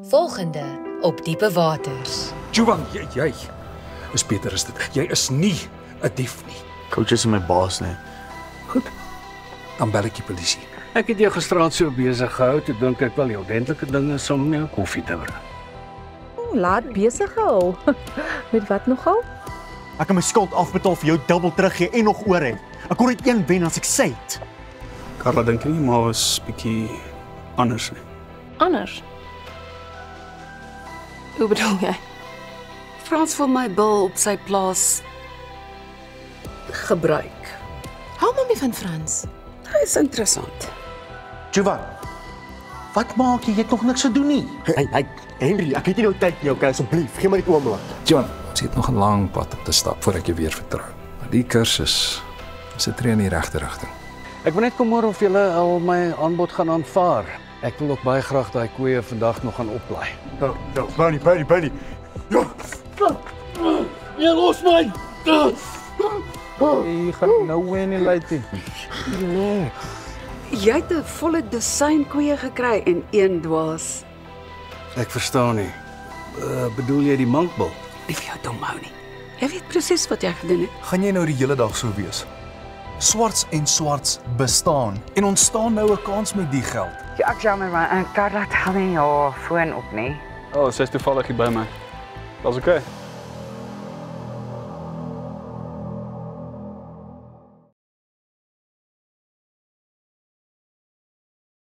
Volgende op Diepe Waters. Johan, jy is beter as dit. Jy is nie 'n dief nie. Coach is my baas, nee. Goed. Dan bel ek die polisie. Ek het jou gisteraand so besig gehou, toe dink ek wel die ordentlike ding is om jou koffie te bring. Laat besig gehou. Met wat nogal? Ek kan my skuld afbetaal vir jou dubbel teruggee en nog oor hê. Ek kon net een wen as ek sê het. Carla dink nie, maar was bietjie anders nie. Anders? Hoe bedoel jy? Frans wil my bil op sy plaas gebruik. Hou mami van Frans. Hy is interessant. Jovan, wat maak jy? Jy het nog niks te doen nie. Hey, Henry, ek het nie nou tyd nie, okay, asseblief, gee my net oomblik. Johan, ons het nog 'n lang pad om te stap voor ek jou weer vertrou. Maar die kursus is 'n tree in die regte rigting. Ek wil net kom hoor of julle al my aanbod gaan aanvaar. Ek wil ook baie graag daai koeie vandag nog gaan oplaai. Buddy. Ja. Jy los my. Jy gaan nou wen in laaitie. Nee. Jy het 'n volle dosyn koeie gekry en een dwaas. Ek verstaan nie. Bedoel jy die mankbil? Nie vir jou dom hou nie. Jy weet presies wat jy gedoen het. Gaan jy nou die hele dag so wees? Swarts en swarts bestaan en ons staan nou 'n kans met die geld. Ja, ek jammer maar Carla het nie haar foon op nie. Sy is toevallig hier by my. That's okay.